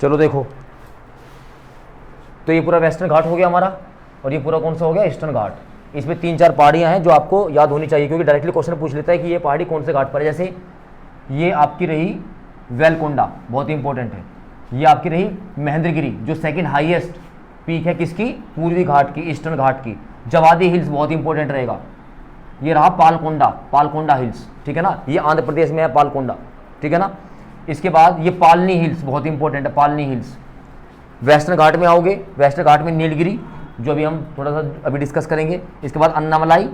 चलो देखो, तो ये पूरा वेस्टर्न घाट हो गया हमारा, और ये पूरा कौन सा हो गया, ईस्टर्न घाट। इसमें 3-4 पहाड़ियाँ हैं जो आपको याद होनी चाहिए, क्योंकि डायरेक्टली क्वेश्चन पूछ लेता है कि ये पहाड़ी कौन से घाट पर है। जैसे ये आपकी रही वेलकोंडा, बहुत इंपॉर्टेंट है। ये आपकी रही महेंद्रगिरी, जो सेकंड हाईएस्ट पीक है किसकी, पूर्वी घाट की, ईस्टर्न घाट की। जवादी हिल्स बहुत इंपॉर्टेंट रहेगा। ये रहा पालकोंडा, पालकोंडा हिल्स, ठीक है ना, ये आंध्र प्रदेश में है पालकोंडा, ठीक है ना। इसके बाद ये पालनी हिल्स, बहुत इंपॉर्टेंट है पालनी हिल्स। वेस्टर्न घाट में आओगे, वेस्टर्न घाट में नीलगिरी, जो अभी हम थोड़ा सा अभी डिस्कस करेंगे। इसके बाद अन्नामलाई,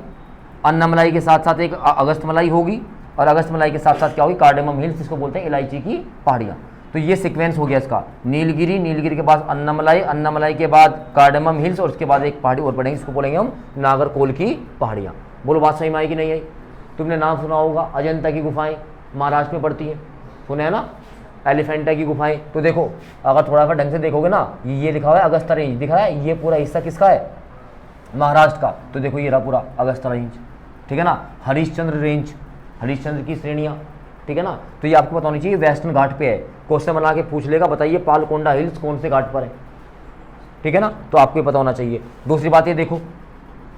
अन्नामलाई के साथ साथ एक अगस्तमलाई होगी, और अगस्तमलाई के साथ साथ क्या होगी, कार्डेमम हिल्स, जिसको बोलते हैं इलायची की पहाड़ियाँ। तो ये सीक्वेंस हो गया इसका, नीलगिरी, नीलगिरी के बाद अन्नामलाई, अन्नामलाई के बाद कार्डेमम हिल्स, और उसके बाद एक पहाड़ी और पढ़ेंगे, इसको बोलेंगे हम नागरकोल की पहाड़ियाँ। बोलो बात सही में आई कि नहीं आई। तुमने नाम सुना होगा अजंता की गुफाएं, महाराष्ट्र में पड़ती है, सुना है ना, एलिफेंटा की गुफाएं। तो देखो अगर थोड़ा सा ढंग से देखोगे ना, ये लिखा हुआ है अगस्ता रेंज, दिख रहा है, ये पूरा हिस्सा किसका है, महाराष्ट्र का। तो देखो ये रहा पूरा अगस्ता रेंज, ठीक है ना, हरिश्चंद्र रेंज, हरिश्चंद्र की श्रेणियाँ, ठीक है ना। तो ये आपको पता होनी चाहिए वेस्टर्न घाट पे है। क्वेश्चन बना के पूछ लेगा, बताइए पालकोंडा हिल्स कौन से घाट पर है, ठीक है ना, तो आपको ये पता होना चाहिए। दूसरी बात ये देखो,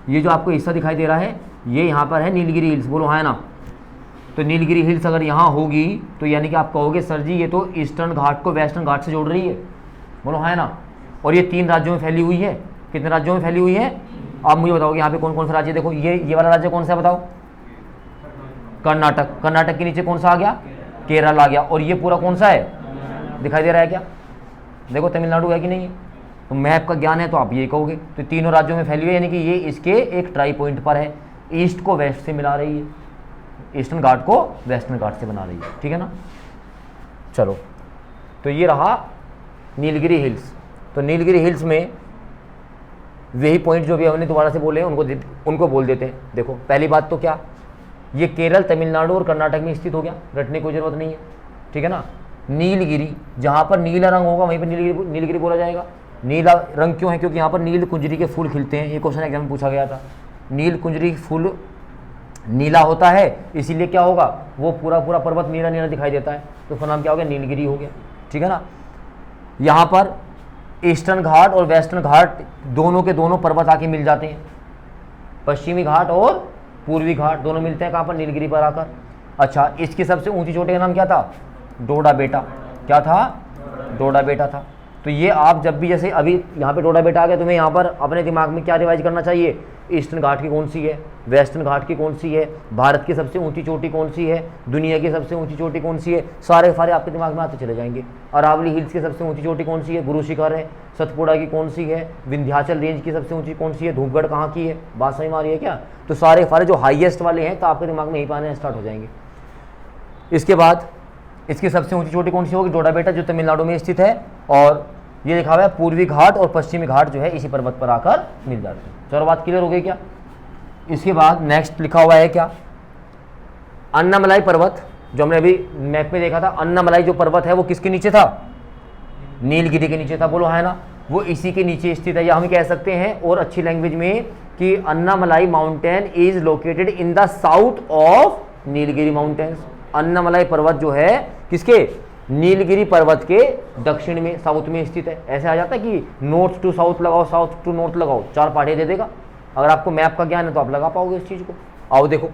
ये जो आपको हिस्सा दिखाई दे रहा है, ये यहाँ पर है नीलगिरी हिल्स, बोलो है ना। तो नीलगिरी हिल्स अगर यहाँ होगी तो यानी कि आप कहोगे सर जी ये तो ईस्टर्न घाट को वेस्टर्न घाट से जोड़ रही है, बोलो है ना। और ये 3 राज्यों में फैली हुई है, कितने राज्यों में फैली हुई है, आप मुझे बताओगे यहाँ पे कौन कौन सा राज्य। देखो ये वाला राज्य कौन सा है बताओ, कर्नाटक, कर्नाटक के नीचे कौन सा आ गया, केरल आ गया। और ये पूरा कौन सा है, दिखाई दे रहा है क्या, देखो तमिलनाडु है कि नहीं है। तो मैप का ज्ञान है तो आप ये कहोगे। तो तीनों राज्यों में फैली हुई है, यानी कि ये इसके एक ट्राई पॉइंट पर है, ईस्ट को वेस्ट से मिला रही है, ईस्टर्न घाट को वेस्टर्न घाट से बना रही है, ठीक है ना। चलो तो ये रहा नीलगिरी हिल्स। तो नीलगिरी हिल्स में वही पॉइंट जो भी हमने दोबारा से बोले हैं उनको बोल देते हैं। देखो पहली बात तो क्या, ये केरल, तमिलनाडु और कर्नाटक में स्थित हो गया, रटने की कोई जरूरत नहीं है, ठीक है ना। नीलगिरी, जहाँ पर नीला रंग होगा वहीं पर नीलगिरी बोला जाएगा। नीला रंग क्यों है, क्योंकि यहाँ पर नील कुंजरी के फूल खिलते हैं। ये क्वेश्चन एग्जाम में पूछा गया था, नील कुंजरी फूल नीला होता है, इसीलिए क्या होगा, वो पूरा पूरा पर्वत नीला नीला दिखाई देता है, तो उसका नाम क्या हो गया, नीलगिरी हो गया, ठीक है ना। यहाँ पर ईस्टर्न घाट और वेस्टर्न घाट दोनों के दोनों पर्वत आके मिल जाते हैं, पश्चिमी घाट और पूर्वी घाट दोनों मिलते हैं कहाँ पर, नीलगिरी पर आकर। अच्छा, इसकी सबसे ऊंची चोटी का नाम क्या था, डोडा बेटा। क्या था, डोडा बेटा था। तो ये आप जब भी, जैसे अभी यहाँ पे डोडा बेटा आ गया, तुम्हें यहाँ पर अपने दिमाग में क्या रिवाइज करना चाहिए, ईस्टर्न घाट की कौन सी है, वेस्टर्न घाट की कौन सी है, भारत की सबसे ऊंची चोटी कौन सी है, दुनिया की सबसे ऊंची चोटी कौन सी है, सारे फारे आपके दिमाग में आते चले जाएंगे। अरावली हिल्स की सबसे ऊंची चोटी कौन सी है, गुरु शिखर है। सतपुड़ा की कौन सी है, विंध्याचल रेंज की सबसे ऊंची कौन सी है, धूपगढ़ कहाँ की है, बात सही मारी है क्या। तो सारे फारे जो हाईएस्ट वाले हैं तो आपके दिमाग में यही पाने स्टार्ट हो जाएंगे। इसके बाद इसकी सबसे ऊंची चोटी कौन सी होगी, डोडा बेटा, जो तमिलनाडु में स्थित है। और ये लिखा हुआ है पूर्वी घाट और पश्चिमी घाट जो है इसी पर्वत पर आकर मिल जाते हैं। चलो बात क्लियर हो गई क्या। इसके बाद नेक्स्ट लिखा हुआ है क्या, अन्नामलाई पर्वत, जो हमने अभी मैप में देखा था। अन्नामलाई जो पर्वत है वो किसके नीचे था, नीलगिरी के नीचे था, बोलो है ना, वो इसी के नीचे स्थित है। या हम कह सकते हैं और अच्छी लैंग्वेज में कि Annamalai mountain is located in the south of Nilgiri mountains. Annamalai पर्वत जो है किसके, नीलगिरी पर्वत के दक्षिण में, साउथ में स्थित है। ऐसे आ जाता है कि नॉर्थ टू साउथ लगाओ, साउथ टू नॉर्थ लगाओ, 4 पार्टियां दे देगा। अगर आपको मैप का ज्ञान है तो आप लगा पाओगे इस चीज को। आओ देखो,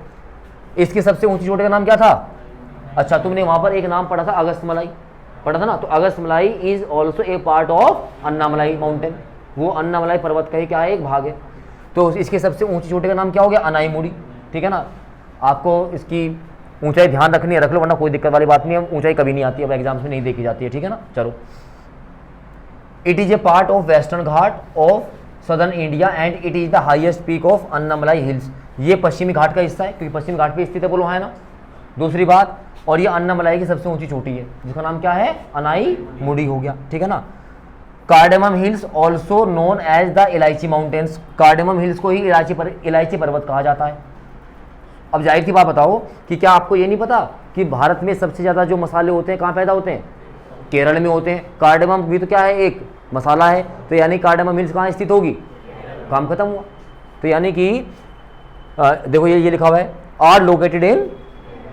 इसकी सबसे ऊंची चोटी का नाम क्या था, अच्छा तुमने वहां पर एक नाम पढ़ा था, अगस्तमलाई पढ़ा था ना। तो Agasthyamalai is also a part of Annamalai mountain, वो अन्नामलाई पर्वत का ही क्या है, एक भाग है। तो इसकी सबसे ऊंची चोटी का नाम क्या हो गया, अनाईमुड़ी, ठीक है ना। आपको इसकी ऊंचाई ध्यान रखनी है, रख लो, वरना कोई दिक्कत वाली बात नहीं है। ऊंचाई कभी नहीं आती है, अब एग्जाम्स में नहीं देखी जाती है, ठीक है ना। चलो, it is a part of western Ghat of southern India and it is the highest peak of Annamalai hills. ये पश्चिमी घाट का हिस्सा है क्योंकि पश्चिमी घाट पे स्थित है, बोलो है ना। दूसरी बात, और ये अन्नामलाई की सबसे ऊंची चोटी है जिसका नाम क्या है, अनाईमुड़ी हो गया, ठीक है ना। Cardamom hills also known as the elaichi mountains. Cardamom hills को ही इलायची पर्वत कहा जाता है। अब जाहिर सी बात बताओ कि क्या आपको ये नहीं पता कि भारत में सबसे ज़्यादा जो मसाले होते हैं कहाँ पैदा होते हैं, केरल में होते हैं। कार्डेमम भी तो क्या है, एक मसाला है। तो यानी कार्डेमम हिल्स कहाँ स्थित होगी, काम खत्म हुआ। तो यानी कि देखो ये लिखा हुआ है, आर लोकेटेड इन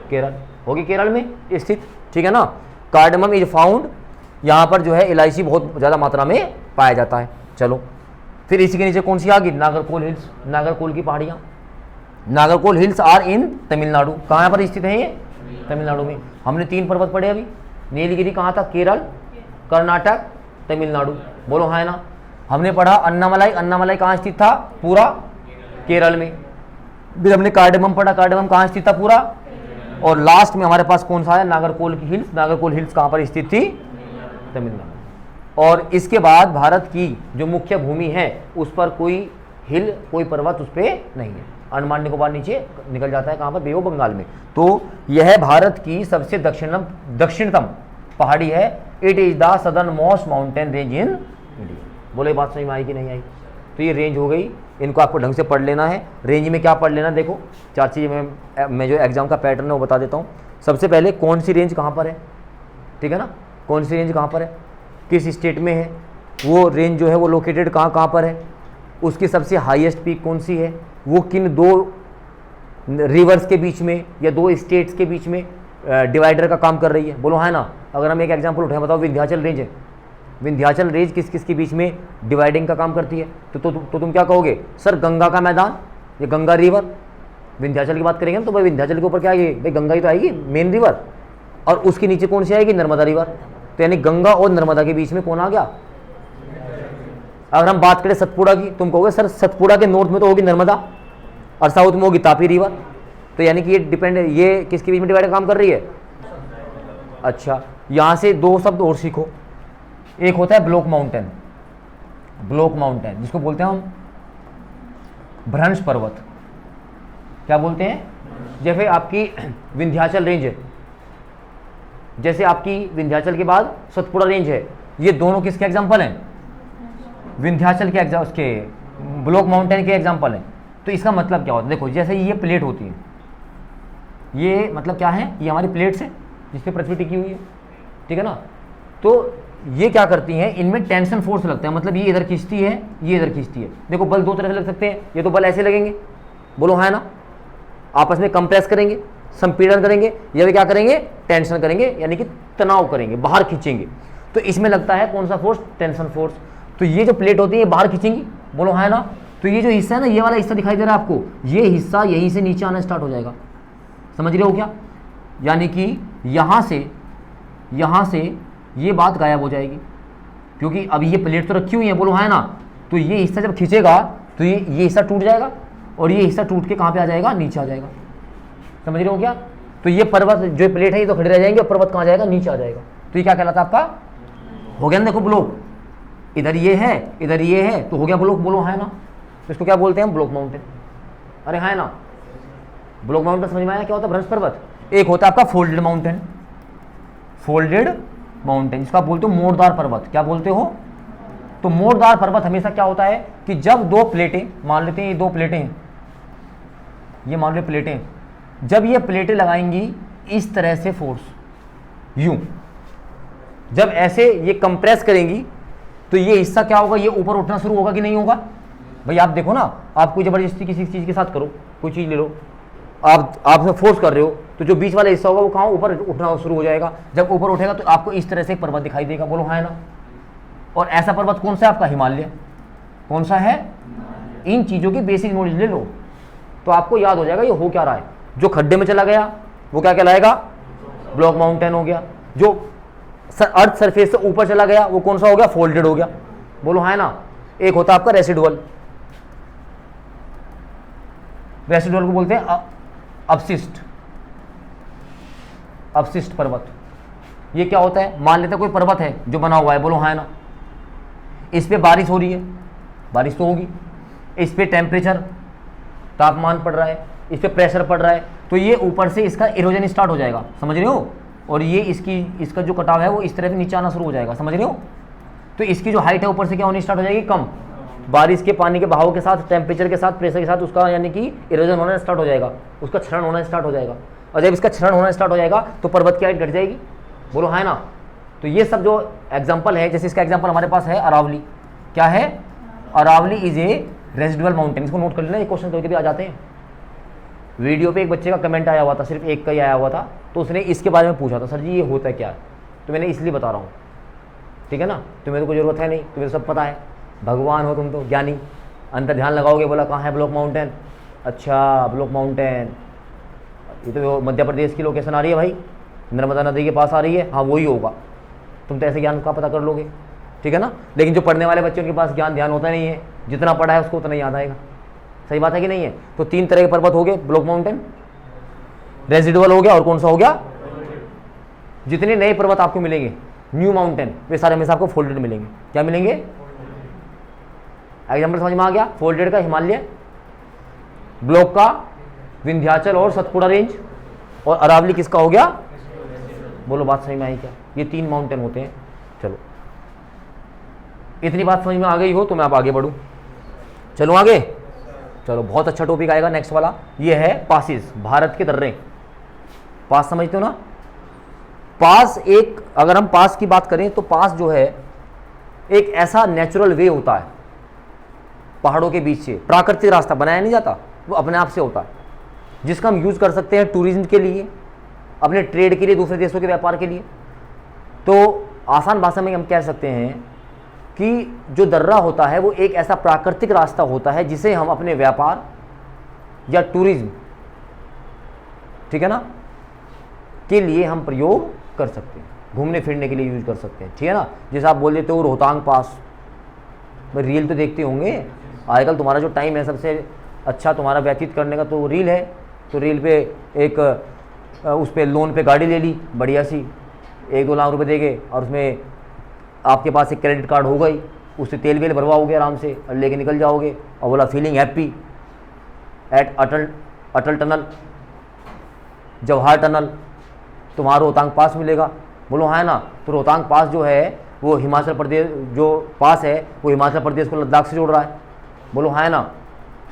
केरल, होगी केरल में स्थित, ठीक है ना। कार्डेमम इज फाउंड यहाँ पर जो है इलायची बहुत ज़्यादा मात्रा में पाया जाता है। चलो फिर इसी के नीचे कौन सी आ गई, नागरकोल हिल्स, नागरकोल की पहाड़ियाँ। नागरकोल हिल्स आर इन तमिलनाडु, कहाँ पर स्थित है ये, तमिलनाडु में। हमने 3 पर्वत पढ़े अभी, नीलगिरी कहाँ था, केरल, कर्नाटक, तमिलनाडु, बोलो हाँ है ना। हमने पढ़ा अन्नामलाई, अन्नामलाई कहाँ स्थित था, पूरा केरल में। फिर हमने कार्डेमम पढ़ा, कार्डेमम कहाँ स्थित था, पूरा। और लास्ट में हमारे पास कौन सा है, नागरकोल की हिल्स, नागरकोल हिल्स कहाँ पर स्थित थी, तमिलनाडु। और इसके बाद भारत की जो मुख्य भूमि है उस पर कोई हिल, कोई पर्वत उस पर नहीं है। अंडमान निकोबार नीचे निकल जाता है, कहाँ पर, बे ऑफ बंगाल में। तो यह भारत की सबसे दक्षिणतम पहाड़ी है। It is the southern most mountain range in India. बोले बात समझ में आई कि नहीं आई। तो ये रेंज हो गई, इनको आपको ढंग से पढ़ लेना है। रेंज में क्या पढ़ लेना, देखो 4 चीज़ें मैं जो एग्जाम का पैटर्न है वो बता देता हूँ। सबसे पहले कौन सी रेंज कहाँ पर है, ठीक है ना, कौन सी रेंज कहाँ पर है, किस स्टेट में है, वो रेंज जो है वो लोकेटेड कहाँ पर है, उसकी सबसे हाईएस्ट पीक कौन सी है, वो किन 2 रिवर्स के बीच में या 2 स्टेट्स के बीच में डिवाइडर का काम कर रही है, बोलो हाँ ना। अगर हम एक एग्जांपल उठाएं, बताओ विंध्याचल रेंज है, विंध्याचल रेंज किस किस के बीच में डिवाइडिंग का काम करती है, तो तुम क्या कहोगे, सर गंगा का मैदान, ये गंगा रिवर। विंध्याचल की बात करेंगे ना तो भाई विंध्याचल के ऊपर क्या आएगी, भाई गंगा ही तो आएगी मेन रिवर, और उसके नीचे कौन सी आएगी, नर्मदा रिवर। तो यानी गंगा और नर्मदा के बीच में कौन आ गया। अगर हम बात करें सतपुड़ा की, तुम कहोगे सर सतपुड़ा के नॉर्थ में तो होगी नर्मदा और साउथ में होगी तापी रिवर। तो यानी कि ये डिपेंड, ये किसके बीच में डिवाइड काम कर रही है। अच्छा, यहां से 2 शब्द और सीखो। एक होता है ब्लॉक माउंटेन, ब्लॉक माउंटेन जिसको बोलते हैं हम भ्रंश पर्वत। क्या बोलते हैं, जैसे आपकी विंध्याचल रेंज है, जैसे आपकी विंध्याचल के बाद सतपुड़ा रेंज है, ये दोनों किसके एग्जांपल हैं, विंध्याचल के उसके ब्लॉक माउंटेन के एग्जांपल हैं। तो इसका मतलब क्या होता है, देखो जैसे ये प्लेट होती है, ये मतलब क्या है, ये हमारी प्लेट्स है जिस पे पृथ्वी टिकी हुई है, ठीक है ना। तो ये क्या करती हैं, इनमें टेंशन फोर्स लगता है, मतलब ये इधर खींचती है, ये इधर खींचती है। देखो बल 2 तरह से लग सकते हैं, ये तो बल ऐसे लगेंगे, बोलो हाँ ना, आपस में कंप्रेस करेंगे, संपीड़न करेंगे, या वे क्या करेंगे, टेंशन करेंगे, यानी कि तनाव करेंगे, बाहर खींचेंगे। तो इसमें लगता है कौन सा फोर्स, टेंशन फोर्स। तो ये जो प्लेट होती है बाहर खींचेंगी, बोलो हाँ ना। तो ये जो हिस्सा है ना, ये वाला हिस्सा दिखाई दे रहा है आपको, ये हिस्सा यहीं से नीचे आना स्टार्ट हो जाएगा, समझ रहे हो क्या। यानी कि यहाँ से ये बात गायब हो जाएगी, क्योंकि अब ये प्लेट तो रखी हुई है, बोलो हाँ ना। तो ये हिस्सा जब खींचेगा तो ये हिस्सा टूट जाएगा, और ये हिस्सा टूट के कहाँ पे आ जाएगा, नीचे आ जाएगा, समझ रहे हो क्या। तो ये पर्वत जो प्लेट है ये तो खड़े रह जाएंगे, और पर्वत कहाँ जाएगा, नीचे आ जाएगा। तो ये क्या कहलाता है आपका, हो गया ना, देखो ब्लॉक, इधर ये है, इधर ये है, तो हो गया ब्लॉक, बोलो हाँ ना। तो इसको क्या बोलते हैं हम, ब्लॉक माउंटेन। अरे हाँ ना, ब्लॉक माउंटेन समझ में आया क्या होता है, भ्रंश पर्वत। एक होता है आपका फोल्डेड माउंटेन, फोल्डेड माउंटेन जिसको आप बोलते हो मोड़दार पर्वत। क्या बोलते हो, तो मोड़दार पर्वत हमेशा क्या होता है कि जब 2 प्लेटें, मान लेते हैं ये 2 प्लेटें हैं, ये मान लो प्लेटें, जब ये प्लेटें लगाएंगी इस तरह से फोर्स, यूं जब ऐसे ये कंप्रेस करेंगी, तो ये हिस्सा क्या होगा, ये ऊपर उठना शुरू होगा कि नहीं होगा। भाई आप देखो ना, आप कोई जबरदस्ती किसी चीज़ के साथ करो, कोई चीज़ ले लो, आप फोर्स कर रहे हो, तो जो बीच वाला हिस्सा होगा वो कहाँ ऊपर उठना शुरू हो जाएगा। जब ऊपर उठेगा तो आपको इस तरह से एक पर्वत दिखाई देगा, बोलो हाँ ना। और ऐसा पर्वत कौन सा है आपका, हिमालय। कौन सा है, इन चीज़ों की बेसिक नॉलेज ले लो तो आपको याद हो जाएगा ये हो क्या रहा है। जो खड्डे में चला गया वो क्या कहलाएगा, ब्लॉक माउंटेन हो गया। जो अर्थ सरफेस से ऊपर चला गया वो कौन सा हो गया, फोल्डेड हो गया, बोलो हाँ ना। एक होता है आपका रेसिडुअल, रेसिडुअल को बोलते हैं अवशिष्ट, अवशिष्ट पर्वत। ये क्या होता है, मान लेते हैं कोई पर्वत है जो बना हुआ है, बोलो हाँ ना। इस पे बारिश हो रही है, बारिश तो होगी, इस पे टेम्परेचर, तापमान पड़ रहा है, इस पे प्रेशर पड़ रहा है, तो ये ऊपर से इसका इरोजन स्टार्ट हो जाएगा, समझ रहे हो। और ये इसका जो कटाव है वो इस तरह से नीचे आना शुरू हो जाएगा, समझ रहे हो। तो इसकी जो हाइट है ऊपर से क्या होनी स्टार्ट हो जाएगी, कम। बारिश के पानी के बहाव के साथ, टेम्परेचर के साथ, प्रेशर के साथ उसका यानी कि इरोजन होना स्टार्ट हो जाएगा, उसका क्षरण होना स्टार्ट हो जाएगा। और जब इसका क्षरण होना स्टार्ट हो जाएगा तो पर्वत की हाइट घट जाएगी, बोलो हाँ ना। तो ये सब जो एग्जाम्पल है, जैसे इसका एग्जाम्पल हमारे पास है अरावली। क्या है, Aravalli is a residual mountain. इसको नोट कर लेना, ये क्वेश्चन कभी कभी आ जाते हैं। वीडियो पे एक बच्चे का कमेंट आया हुआ था, सिर्फ एक का ही आया हुआ था, तो उसने इसके बारे में पूछा था, सर जी ये होता है क्या है, तो मैंने इसलिए बता रहा हूँ। ठीक है ना, तुम्हें तो कोई ज़रूरत है नहीं, तुम्हें तो सब पता है, भगवान हो तुम तो, ज्ञानी। अंतर ध्यान लगाओगे, बोला कहाँ है ब्लॉक माउंटेन, अच्छा ब्लॉक माउंटेन, ये तो मध्य प्रदेश की लोकेशन आ रही है भाई, नर्मदा नदी के पास आ रही है, हाँ वही होगा। तुम तो ऐसे ज्ञान का पता कर लोगे, ठीक है ना। लेकिन जो पढ़ने वाले बच्चों के पास ज्ञान ध्यान होता नहीं है, जितना पढ़ा है उसको उतना याद आएगा। सही बात है कि नहीं है। तो 3 तरह के पर्वत हो गए, ब्लॉक माउंटेन, रेजिडुअल हो गया, और कौन सा हो गया। जितने नए पर्वत आपको मिलेंगे न्यू माउंटेन, वे सारे हमेशा आपको फोल्डेड मिलेंगे। क्या मिलेंगे, एग्जाम्पल समझ में आ गया। फोल्डेड का हिमालय, ब्लॉक का विंध्याचल और सतपुड़ा रेंज, और अरावली किसका हो गया। बोलो बात समझ में आई क्या। ये 3 माउंटेन होते हैं। चलो इतनी बात समझ में आ गई हो तो मैं अब आगे बढ़ूं, चलो आगे। चलो बहुत अच्छा टॉपिक आएगा नेक्स्ट वाला, ये है पासिस, भारत के दर्रे। पास समझते हो ना। पास एक, अगर हम पास की बात करें तो पास जो है एक ऐसा नेचुरल वे होता है पहाड़ों के बीच से, प्राकृतिक रास्ता बनाया नहीं जाता, वो अपने आप से होता है, जिसका हम यूज कर सकते हैं टूरिज्म के लिए, अपने ट्रेड के लिए, दूसरे देशों के व्यापार के लिए। तो आसान भाषा में हम कह सकते हैं कि जो दर्रा होता है वो एक ऐसा प्राकृतिक रास्ता होता है जिसे हम अपने व्यापार या टूरिज्म, ठीक है ना, के लिए हम प्रयोग कर सकते हैं, घूमने फिरने के लिए यूज कर सकते हैं, ठीक है ना। जैसे आप बोल देते हो रोहतांग पास, भाई रील तो देखते होंगे आजकल, तुम्हारा जो टाइम है सबसे अच्छा तुम्हारा व्यतीत करने का तो रील है। तो रील पे एक उस पर लोन पे गाड़ी ले ली बढ़िया सी, 1-2 लाख रुपए देके, और उसमें आपके पास एक क्रेडिट कार्ड हो गई, उससे तेल वेल भरवाओगे आराम से और लेके निकल जाओगे, और बोला feeling happy at Atal tunnel, Jawahar tunnel, तुम्हारा रोहतांग पास मिलेगा। बोलो हाँ है ना। तो रोहतांग पास जो है वो हिमाचल प्रदेश, जो पास है वो हिमाचल प्रदेश को लद्दाख से जोड़ रहा है। बोलो हाँ है ना।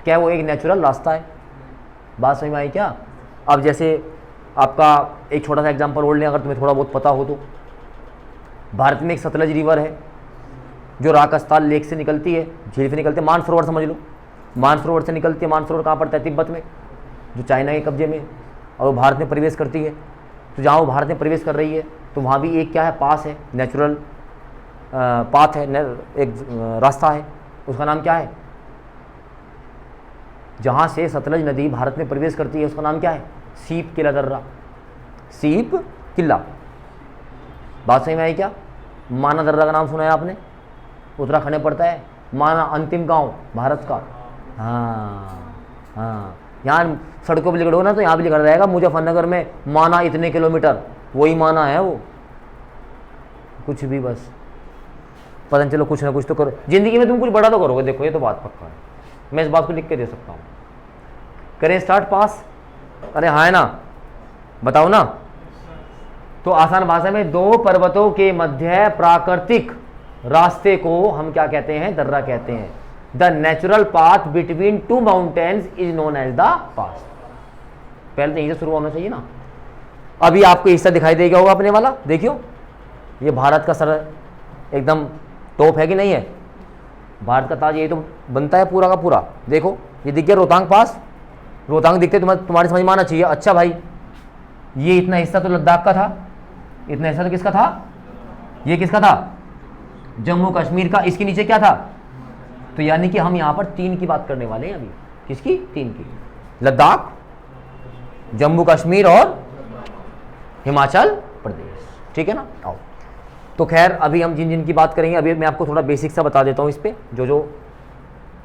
क्या वो एक नेचुरल रास्ता है। बात समझ में आई क्या। अब जैसे आपका एक छोटा सा एग्जांपल और लें, अगर तुम्हें थोड़ा बहुत पता हो तो, भारत में एक सतलज रिवर है जो राकस्थान लेक से निकलती है, झील से निकलती है, मानसरोवर समझ लो, मानसरोवर से निकलती है। मानसरोवर कहाँ पड़ता है, तिब्बत में, जो चाइना के कब्जे में, और वो भारत में प्रवेश करती है। तो जहाँ वो भारत में प्रवेश कर रही है तो वहाँ भी एक क्या है, पास है, नेचुरल पाथ है, एक रास्ता है, उसका नाम क्या है। जहाँ से सतलज नदी भारत में प्रवेश करती है उसका नाम क्या है, सीप किला दर्रा, सीप किला। बात सही में आई क्या। माना दर्रा का नाम सुना है आपने, उत्तराखंड में पड़ता है। माना अंतिम गांव भारत का। हाँ हाँ, यहाँ सड़कों पर लिखा होगा ना तो यहाँ भी लिखा रहेगा मुजफ्फरनगर में माना इतने किलोमीटर, वही माना है वो। कुछ भी बस पता नहीं, चलो कुछ ना कुछ तो करो जिंदगी में, तुम कुछ बड़ा तो करोगे। देखो ये तो बात पक्का है, मैं इस बात को लिख के दे सकता हूँ। करें स्टार्ट पास। अरे हाँ है ना, बताओ ना। तो आसान भाषा में 2 पर्वतों के मध्य प्राकृतिक रास्ते को हम क्या कहते हैं, दर्रा कहते हैं। The natural path between 2 mountains is known as the pass. पहले तो यहीं से शुरू होना चाहिए ना। अभी आपको हिस्सा दिखाई देगा होगा अपने वाला, देखियो ये भारत का सर एकदम टॉप है कि नहीं है। भारत का ताज ये तो बनता है पूरा का पूरा। देखो ये दिख गया रोहतांग पास, रोहतांग दिखते तुम्हारे समझ में आना चाहिए। अच्छा भाई ये इतना हिस्सा तो लद्दाख का था, इतना हिस्सा तो किसका था, ये किसका था, जम्मू कश्मीर का। इसके नीचे क्या था, तो यानी कि हम यहाँ पर 3 की बात करने वाले हैं अभी। किसकी, 3 की, लद्दाख, जम्मू कश्मीर और हिमाचल प्रदेश, ठीक है ना। आओ तो खैर अभी हम जिन जिन की बात करेंगे, अभी मैं आपको थोड़ा बेसिक सा बता देता हूँ इस पे जो जो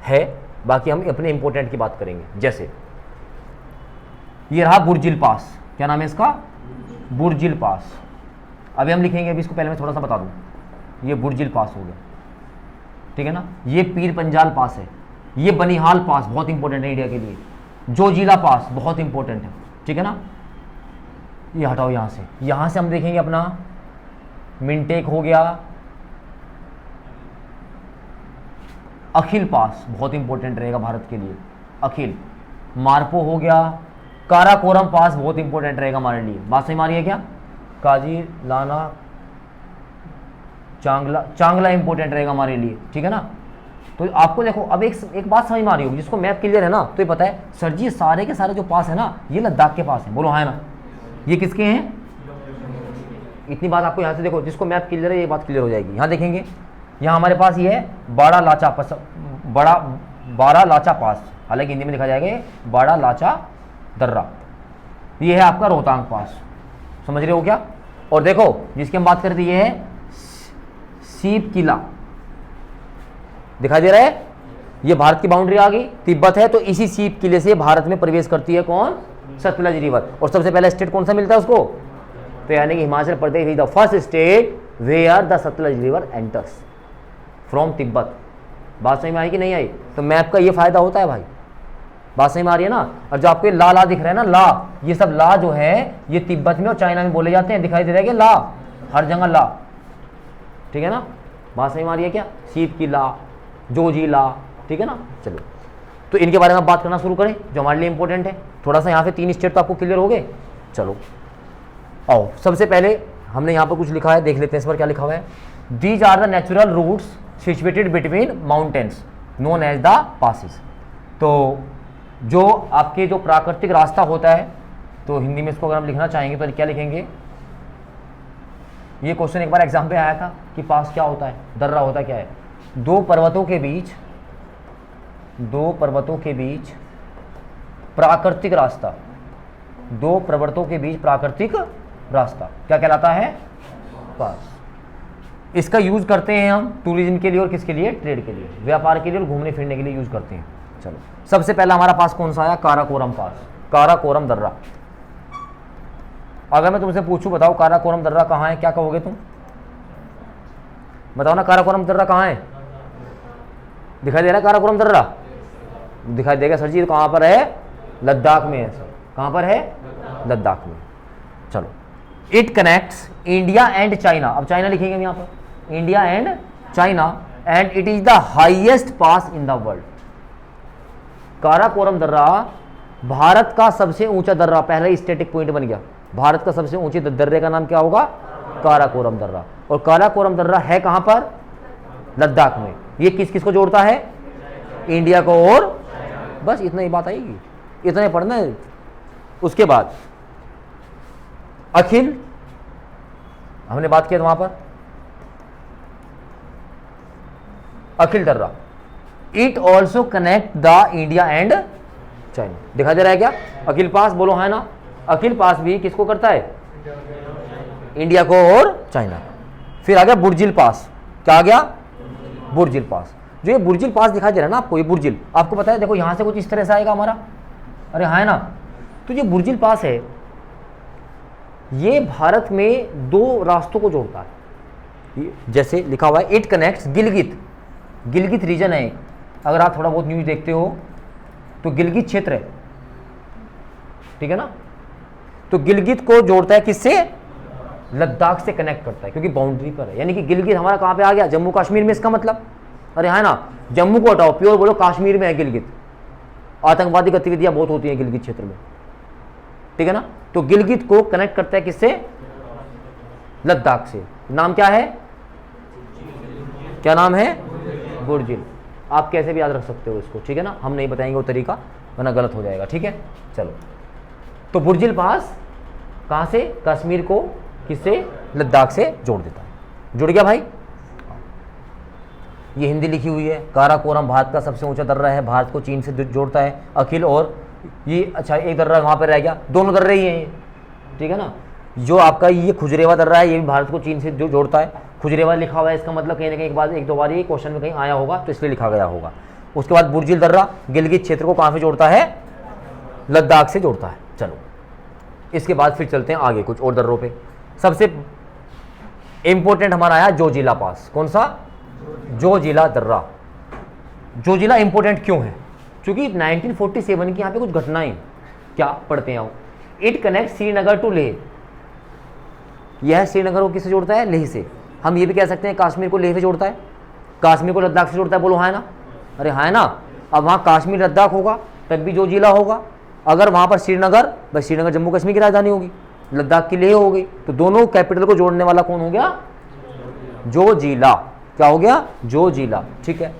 है, बाकी हम अपने इंपॉर्टेंट की बात करेंगे। जैसे ये रहा बुर्जिल पास, क्या नाम है इसका, बुर्जिल पास। अभी हम लिखेंगे, अभी इसको पहले मैं थोड़ा सा बता दूं, ये बुर्जिल पास हो गया, ठीक है ना। ये पीर पंजाल पास है, ये बनिहाल पास बहुत इंपॉर्टेंट है इंडिया के लिए, जोजिला पास बहुत इंपॉर्टेंट है, ठीक है ना। ये हटाओ यहाँ से हम देखेंगे अपना मिनटेक हो गया, अखिल पास बहुत इंपॉर्टेंट रहेगा भारत के लिए, अखिल। मारपो हो गया, काराकोरम पास बहुत इंपॉर्टेंट रहेगा हमारे लिए। बात सही मारी है क्या, काजी लाना चांगला इंपॉर्टेंट रहेगा हमारे लिए, ठीक है ना। तो आपको देखो अब एक बात समझ में आ रही होगी, जिसको मैप क्लियर है ना तो ये पता है सर जी सारे के सारे जो पास है ना ये लद्दाख के पास है। बोलो हाँ है ना। ये किसके हैं, इतनी बात आपको यहाँ से देखो, जिसको मैप क्लियर है ये बात क्लियर हो जाएगी। यहाँ देखेंगे, यहाँ हमारे पास ये है बाड़ा लाचा पास, हालांकि हिंदी में लिखा जाएगा ये बाड़ा लाचा दर्रा। ये है आपका रोहतांग पास, समझ रहे हो क्या। और देखो जिसकी हम बात करते ये है सीप किला, दिखाई दे रहा है, ये भारत की बाउंड्री आ गई, तिब्बत है, तो इसी सीप किले से भारत में प्रवेश करती है कौन, सतलज रिवर। और सबसे पहला स्टेट कौन सा मिलता है उसको, तो यानी कि Himachal Pradesh is the first state where the Sutlej river enters from Tibet. बात समझ में आई कि नहीं आई। तो मैप का ये फायदा होता है भाई, बात समझ में आ रही है ना। और जो आपको ला दिख रहा है ना, ला, ये सब ला जो है ये तिब्बत में और चाइना में बोले जाते हैं, दिखाई दे रहा है कि ला, हर जगह ला, ठीक है ना। बात समझ में आ रही है क्या, सीप की ला, जोजी ला, ठीक है ना। चलो तो इनके बारे में बात करना शुरू करें जो हमारे लिए इंपॉर्टेंट है। थोड़ा सा यहाँ पे 3 स्टेट तो आपको क्लियर हो गए। चलो आओ, सबसे पहले हमने यहाँ पर कुछ लिखा है, देख लेते हैं इस पर क्या लिखा हुआ है। These are the natural routes situated between mountains known as the passes. तो जो आपके जो प्राकृतिक रास्ता होता है, तो हिंदी में इसको अगर हम लिखना चाहेंगे तो क्या लिखेंगे। ये क्वेश्चन एक बार एग्जाम पे आया था कि पास क्या होता है, दर्रा होता क्या है। दो पर्वतों के बीच प्राकृतिक रास्ता, दो पर्वतों के बीच प्राकृतिक रास्ता क्या कहलाता है, पास। इसका यूज करते हैं हम टूरिज्म के लिए और किसके लिए, ट्रेड के लिए, व्यापार के लिए और घूमने फिरने के लिए यूज करते हैं। चलो सबसे पहला हमारा पास कौन सा आया, काराकोरम पास, काराकोरम दर्रा। अगर मैं तुमसे पूछूं बताओ काराकोरम दर्रा कहाँ है, क्या कहोगे तुम, बताओ ना। काराकोरम दर्रा कहाँ है, दिखाई दे रहा है काराकोरम दर्रा, दिखाई देगा सर जी। तो कहाँ पर है, लद्दाख में है सर, कहाँ पर है, लद्दाख में। चलो, it connects India and China, अब चाइना लिखेंगे हम यहाँ पर, India and China, and it is the highest pass in the world. Karakoram दर्रा भारत का सबसे ऊंचा दर्रा, पहला ही स्टैटिक पॉइंट बन गया। भारत का सबसे ऊंचे दर्रे का नाम क्या होगा, काराकोरम दर्रा। और काराकोरम दर्रा है कहां पर, लद्दाख में। ये किस किस को जोड़ता है, इंडिया को और, बस इतना ही बात आएगी, इतना ही पढ़ना है। उसके बाद अखिल, हमने बात किया था वहां पर, अखिल दर्रा, it also connect the India and China. दिखा दे रहा है क्या, अखिल पास, बोलो है ना। अखिल पास भी किसको करता है, इंडिया को और चाइना। फिर आ गया बुर्जिल पास, क्या आ गया, बुर्जिल पास। जो ये बुर्जिल पास दिखाई दे रहा है ना आपको, ये बुर्जिल आपको पता है, देखो यहां से कुछ इस तरह से आएगा हमारा, अरे हाँ है ना। तो ये बुर्जिल पास है, ये भारत में 2 रास्तों को जोड़ता है। जैसे लिखा हुआ है it connects Gilgit, Gilgit region है, अगर आप थोड़ा बहुत न्यूज देखते हो तो गिलगित क्षेत्र है, ठीक है ना। तो गिलगित को जोड़ता है किससे, लद्दाख से कनेक्ट करता है, क्योंकि बाउंड्री पर है। यानी कि गिलगित हमारा कहां पे आ गया, जम्मू कश्मीर में। इसका मतलब, अरे है ना, जम्मू को हटाओ, प्योर बोलो कश्मीर में है गिलगित। आतंकवादी गतिविधियां बहुत होती हैं गिलगित क्षेत्र में, ठीक है ना। तो गिलगित को कनेक्ट करता है किससे, लद्दाख से। नाम क्या है, क्या नाम है, बुर्जिल। आप कैसे भी याद रख सकते हो इसको, ठीक है ना, हम नहीं बताएंगे वो तरीका, वरना गलत हो जाएगा, ठीक है। चलो, तो बुर्जिल पास कहां से, कश्मीर को किससे, लद्दाख से जोड़ देता है। जुड़ गया भाई। ये हिंदी लिखी हुई है, काराकोरम भारत का सबसे ऊंचा दर्रा है, भारत को चीन से जोड़ता है। अखिल और ये, अच्छा एक दर्रा वहां पर रह गया, दोनों दर्रे ही हैं ये, ठीक है ना। जो आपका ये खुजरेवा दर्रा है, ये भी भारत को चीन से जो जोड़ता है। खुजरेवा लिखा हुआ है, इसका मतलब कहीं ना कहीं एक दो बार ये क्वेश्चन में कहीं आया होगा, तो इसलिए लिखा गया होगा। उसके बाद बुर्जिल दर्रा गिलगित क्षेत्र को कहां से जोड़ता है, लद्दाख से जोड़ता है। चलो इसके बाद फिर चलते हैं आगे कुछ और दर्रों पे। सबसे इंपॉर्टेंट हमारा आया जोजिला पास, कौन सा, जोजिला दर्रा। जोजिला इंपॉर्टेंट क्यों है, क्योंकि 1947 की यहाँ पे कुछ घटनाएं, क्या पढ़ते हैं आओ। It connect Srinagar to Leh, यह श्रीनगर को किससे जोड़ता है, लेह से। हम ये भी कह सकते हैं कश्मीर को लेह से जोड़ता है, कश्मीर को लद्दाख से जोड़ता है, बोलो हाँ ना, अरे हाँ ना। अब वहाँ कश्मीर लद्दाख होगा तब भी जोजिला होगा, अगर वहाँ पर श्रीनगर, बस श्रीनगर जम्मू कश्मीर की राजधानी होगी, लद्दाख की लेह हो गई, तो दोनों कैपिटल को जोड़ने वाला कौन हो गया, जोजिला। क्या हो गया, जोजिला, ठीक है।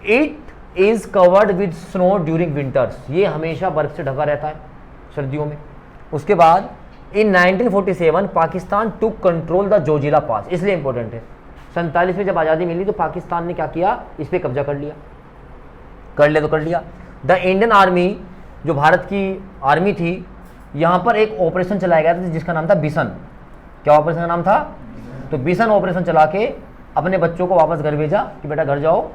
It is covered with snow during winters, ये हमेशा बर्फ से ढका रहता है सर्दियों में। उसके बाद in 1947 Pakistan took control the Zojila pass, इसलिए इंपॉर्टेंट है। 47 में जब आज़ादी मिली तो पाकिस्तान ने क्या किया, इस पर कब्जा कर लिया, कर लिया तो कर लिया। द इंडियन आर्मी, जो भारत की आर्मी थी, यहाँ पर एक ऑपरेशन चलाया गया था जिसका नाम था बिसन। क्या ऑपरेशन का नाम था? तो बिसन ऑपरेशन चला के अपने बच्चों को वापस घर भेजा कि बेटा घर जाओ,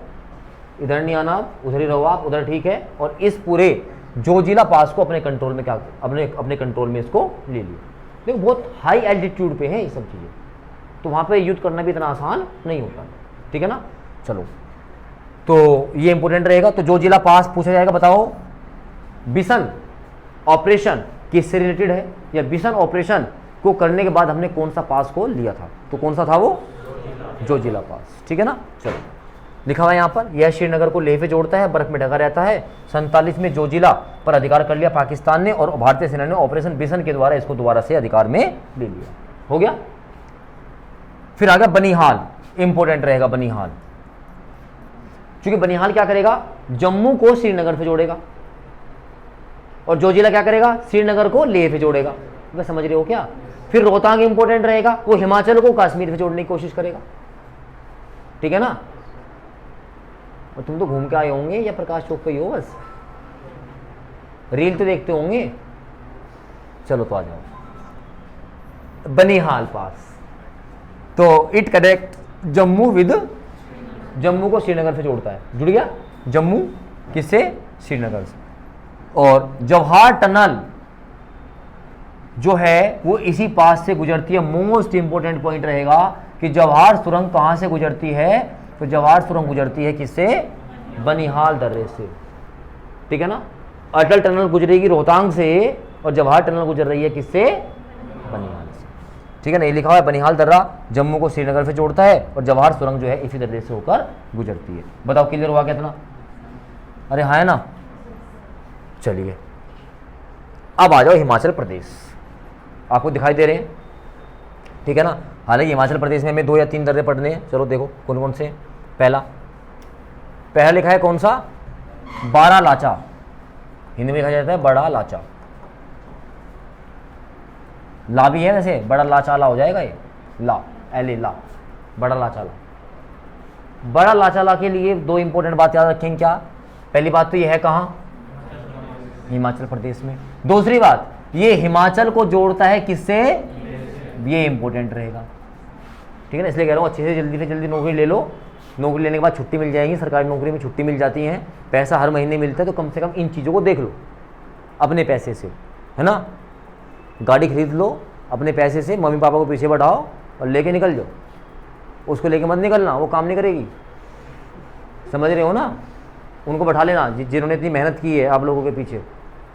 इधर नहीं आना, उधर ही रहो आप, उधर ठीक है। और इस पूरे जोजिला पास को अपने कंट्रोल में क्या, अपने कंट्रोल में इसको ले लिया। देखो बहुत हाई एल्टीट्यूड पे है ये सब चीज़ें, तो वहाँ पे युद्ध करना भी इतना आसान नहीं होता, ठीक है ना। चलो, तो ये इंपॉर्टेंट रहेगा। तो जोजिला पास पूछा जाएगा, बताओ बिसन ऑपरेशन किससे रिलेटेड है, या बिसन ऑपरेशन को करने के बाद हमने कौन सा पास को लिया था, तो कौन सा था वो? जोजिला पास, ठीक है ना। चलो, लिखा हुआ है यहाँ पर, यह श्रीनगर को लेह पे जोड़ता है, बर्फ में ढका रहता है। 47 में जोजिला पर अधिकार कर लिया पाकिस्तान ने, और भारतीय सेना ने ऑपरेशन बिसन के द्वारा इसको दोबारा से अधिकार में ले लिया। हो गया। फिर आ गया बनिहाल, इंपॉर्टेंट रहेगा बनिहाल, क्योंकि बनिहाल क्या करेगा, जम्मू को श्रीनगर से जोड़ेगा, और जोजिला क्या करेगा, श्रीनगर को लेह पे जोड़ेगा। वह समझ रहे हो क्या। फिर रोहतांग इंपॉर्टेंट रहेगा, वो हिमाचल को कश्मीर से जोड़ने की कोशिश करेगा, ठीक है ना। और तुम तो घूम के आए होंगे या प्रकाश चौक पे ही हो, बस रील तो देखते होंगे। चलो तो आ जाओ, बनिहाल पास, तो it connect Jammu with, Jammu को श्रीनगर से जोड़ता है, जुड़ गया जम्मू किससे, श्रीनगर से। और जवाहर टनल जो है वो इसी पास से गुजरती है। मोस्ट इंपोर्टेंट पॉइंट रहेगा कि जवाहर सुरंग कहाँ से गुजरती है, तो जवाहर सुरंग गुजरती है किससे, बनिहाल दर्रे से, ठीक है ना। अटल टनल गुजरेगी रोहतांग से, और जवाहर टनल गुजर रही है किससे, बनिहाल से, ठीक है ना। ये लिखा हुआ है, बनिहाल दर्रा जम्मू को श्रीनगर से जोड़ता है, और जवाहर सुरंग जो है इसी दर्रे से होकर गुजरती है। बताओ क्लियर हुआ कितना? अरे हाँ है ना। चलिए अब आ जाओ हिमाचल प्रदेश, आपको दिखाई दे रहे हैं, ठीक है ना। हालांकि हिमाचल प्रदेश में हमें 2 या 3 दर्रे पढ़ने हैं। चलो देखो कौन कौन से। पहला लिखा है कौन सा, बारा लाचा, हिंदी में लिखा जाता है बड़ा लाचा। ला भी है वैसे, बड़ा लाचाला हो जाएगा ये, ला एल ला, बड़ा लाचाला। बड़ा लाचाला के लिए 2 इंपॉर्टेंट बात याद रखेंगे। क्या? पहली बात तो ये है कहाँ, हिमाचल प्रदेश में। दूसरी बात, ये हिमाचल को जोड़ता है किससे, ये इंपॉर्टेंट रहेगा, ठीक है ना। इसलिए कह रहा हूँ अच्छे से जल्दी नौकरी ले लो। नौकरी लेने के बाद छुट्टी मिल जाएगी, सरकारी नौकरी में छुट्टी मिल जाती है, पैसा हर महीने मिलता है, तो कम से कम इन चीज़ों को देख लो अपने पैसे से, है ना। गाड़ी खरीद लो अपने पैसे से, मम्मी पापा को पीछे बढ़ाओ और लेके निकल जाओ। उसको लेके मत निकलना, वो काम नहीं करेगी, समझ रहे हो ना। उनको बैठा लेना जिन्होंने इतनी मेहनत की है आप लोगों के पीछे,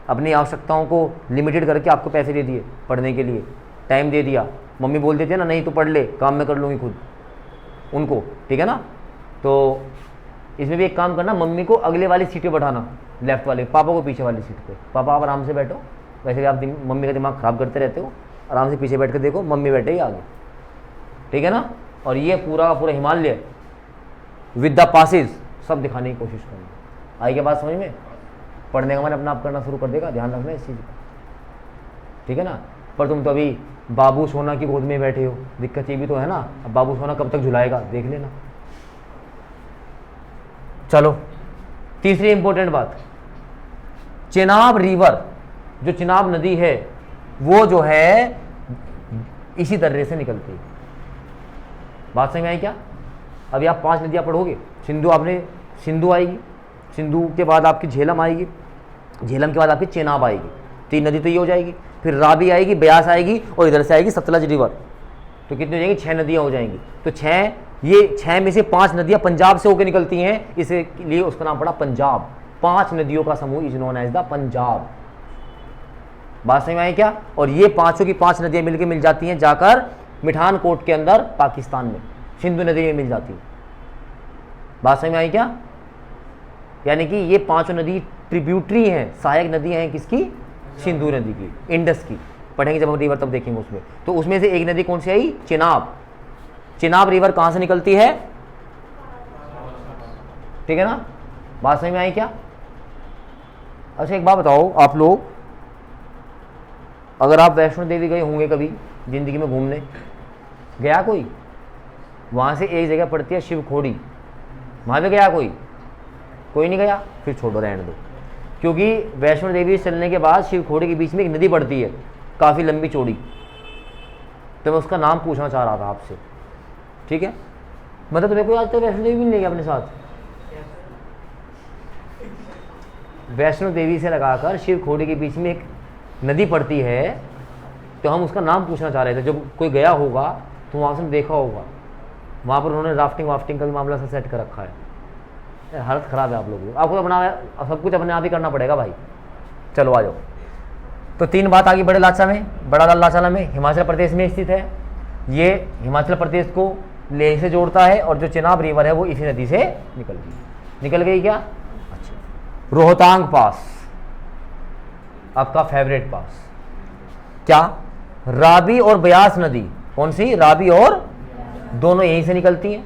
अपनी आवश्यकताओं को लिमिटेड करके आपको पैसे दे दिए पढ़ने के लिए, टाइम दे दिया। मम्मी बोल देती है ना, नहीं तो पढ़ ले, काम मैं कर लूँगी खुद, उनको, ठीक है ना। तो इसमें भी एक काम करना, मम्मी को अगले वाली सीट पे बैठाना, लेफ्ट वाले, पापा को पीछे वाली सीट पे। पापा आप आराम से बैठो, वैसे भी आप मम्मी का दिमाग ख़राब करते रहते हो, आराम से पीछे बैठ कर देखो, मम्मी बैठे ही आगे, ठीक है ना। और ये पूरा पूरा हिमालय विद द पासेज सब दिखाने की कोशिश करना। आई के बात समझ में? पढ़ने का मन अपना आप करना शुरू कर देगा, ध्यान रखना इस चीज़ का, ठीक है ना। पर तुम तो अभी बाबू सोना की गोद में बैठे हो, दिक्कत ये भी तो है ना। अब बाबू सोना कब तक झुलाएगा देख लेना। चलो तीसरी इंपॉर्टेंट बात, चेनाब रिवर, जो चिनाब नदी है वो जो है इसी दर्रे से निकलती है। बात समझ में आई क्या? अभी आप 5 नदियाँ पढ़ोगे, सिंधु, आपने सिंधु आएगी, सिंधु के बाद आपकी झेलम आएगी, झेलम के बाद आपकी चेनाब आएगी, 3 नदी तो ये हो जाएगी। फिर रावी आएगी, ब्यास आएगी, और इधर से आएगी सतलज रिवर, तो कितनी हो जाएंगी? 6 नदियाँ हो जाएंगी। तो 6 में से 5 नदियाँ पंजाब से होकर निकलती हैं, इसलिए उसका नाम पड़ा पंजाब। 5 नदियों का समूह is known as the Punjab. बात समझ में आई क्या? और ये 5 की 5 नदियाँ मिलकर मिल जाती हैं जाकर मिठानकोट के अंदर पाकिस्तान में, सिंधु नदी में मिल जाती है। बात समझ में आई क्या? यानी कि ये 5 नदी ट्रिब्यूटरी हैं, सहायक नदियाँ हैं किसकी? सिंधु नदी की, इंडस की। पढ़ेंगे जब हम रिवर तब देखेंगे उसमें। तो उसमें से एक नदी कौन सी आई? चिनाब। चिनाब रिवर कहाँ से निकलती है? ठीक है ना। बात समझ में आई क्या? अच्छा एक बात बताओ आप लोग, अगर आप वैष्णो देवी गए होंगे कभी ज़िंदगी में घूमने, गया कोई? वहाँ से एक जगह पड़ती है शिवखोड़ी, वहाँ पे गया कोई नहीं गया? फिर छोड़ो, रहने दो। क्योंकि वैष्णो देवी चलने के बाद शिवखोड़ी के बीच में एक नदी पड़ती है काफ़ी लंबी चौड़ी, तो मैं उसका नाम पूछना चाह रहा था आपसे, ठीक है? मतलब तुम्हें कोई आज तक वैष्णो देवी भी नहीं ले गया अपने साथ? वैष्णो देवी से लगाकर शिवखोड़ी के बीच में एक नदी पड़ती है, तो हम उसका नाम पूछना चाह रहे थे। जब कोई गया होगा तो वहाँ से देखा होगा, वहाँ पर उन्होंने राफ्टिंग का भी मामला से सेट कर रखा है। हालत ख़राब है आप लोगों की, आपको अपना सब कुछ अपने आप ही करना पड़ेगा भाई। चलो आ जाओ। तो 3 बात आगे बड़े लाचा में, बड़ा लाचाला में हिमाचल प्रदेश में स्थित है। ये हिमाचल प्रदेश को लेह से जोड़ता है, और जो चेनाब रिवर है वो इसी नदी से निकल गई क्या? अच्छा। रोहतांग पास आपका फेवरेट पास, क्या? रावी और ब्यास नदी, कौन सी? रावी और, दोनों यहीं से निकलती हैं,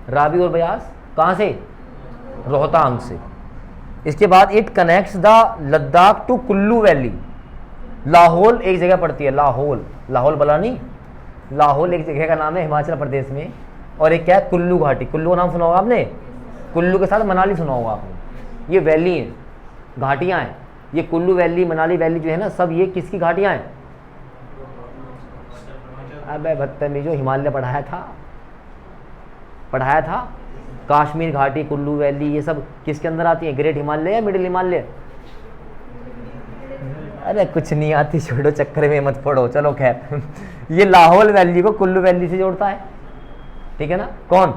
रावी और ब्यास। कहाँ से? रोहतांग से। इसके बाद it connects the Ladakh to Kullu valley. Lahaul एक जगह पड़ती है, लाहौल बलानी, लाहौल एक जगह का नाम है हिमाचल प्रदेश में। और एक क्या है? कुल्लू घाटी। कुल्लू का नाम सुना होगा आपने, कुल्लू के साथ मनाली सुना होगा आपने। ये वैली है, घाटियाँ हैं। ये कुल्लू वैली, मनाली वैली जो है ना, सब ये किसकी घाटियाँ हैं? अबे बदतमीजो, हिमालय पढ़ाया था। काश्मीर घाटी, कुल्लू वैली, ये सब किसके अंदर आती है? ग्रेट हिमालय या मिडिल हिमालय? अरे कुछ नहीं आती, छोड़ो, चक्कर में मत पड़ो। चलो खैर, ये लाहौल वैली को कुल्लू वैली से जोड़ता है, ठीक है ना? कौन?